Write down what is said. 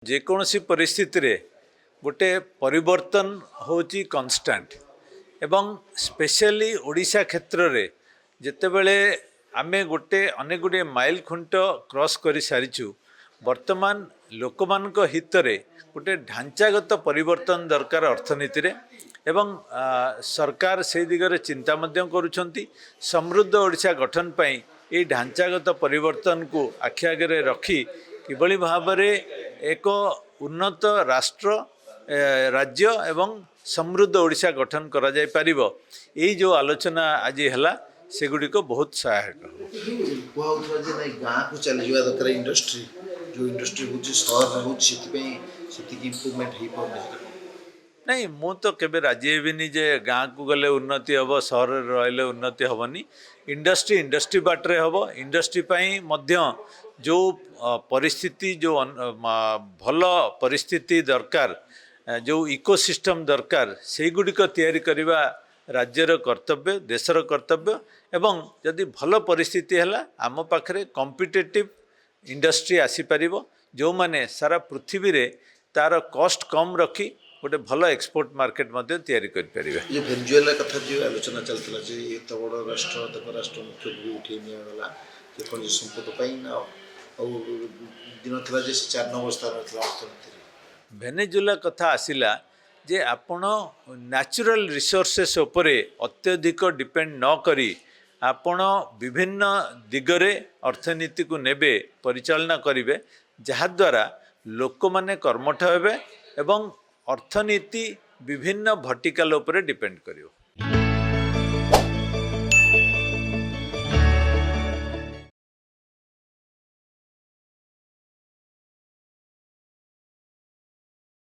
जेकोसी परिस्थिति रे गोटे परिवर्तन होची कांस्टेंट एवं स्पेशली ओडिशा क्षेत्र रे जेतेबेले आमे गोटे अनेक गुड़े माइल खुंट क्रॉस कर सारीचु वर्तमान लोकमान हित रे गोटे ढांचागत परिवर्तन दरकार अर्थनीति रे एवं सरकार से दिगरे चिंता मध्य करुछंती समृद्ध ओडिशा गठन पई ए ढांचागत परिवर्तन को आखि आगे रखी किभली भाव एक उन्नत राष्ट्र राज्य एवं समृद्ध ओडिशा गठन करा जाय परिबो एई जो आलोचना आज हैला सेगुड़ी को बहुत सहायक गाँव को चली जावा दरकार इंडस्ट्री जो इंडस्ट्री होची शहर होची सेति इम्प्रूवमेंट हे पाउनी नहीं मु तो केबे राजी हेबिनी जे गाँ को गले उन्नति हम सहर रहिले उन्नति हेबनी इंडस्ट्री बाटरे हम इंडस्ट्री पाई मध्य जो परिस्थिति जो भल परिस्थिति दरकार जो इकोसिस्टम दरकार से गुड़िक तैयारी करवा राज्यर कर्तव्य देशर कर्तव्य एवं जदि भल परिस्थिति है आम पाखे कॉम्पिटिटिव इंडस्ट्री आसीपर जो माने सारा पृथ्वी रे तार कॉस्ट कम रखी गोटे भल एक्सपोर्ट मार्केट मध्य तैयारी कर परिबे जे वेनेजुएला कथा जो आलोचना चलतला जे एत बड़ राष्ट्र तक राष्ट्र मुख्य भी उठे निया गला जे खनिज संपद पाई ना और दिन थला जे 4 नंबर स्थान थला अर्थनीति वेनेजुएला कथा आसिला जे आपण नेचुरल रिसोर्सेस उपरे अत्यधिक डिपेंड न करी आपण विभिन्न दिगरे अर्थनीति को नेबे परिचालना करिवे जहा द्वारा लोक माने कर्मठ हेबे एवं अर्थनीति विभिन्न वर्टिकल उपरे डिपेंड करियो।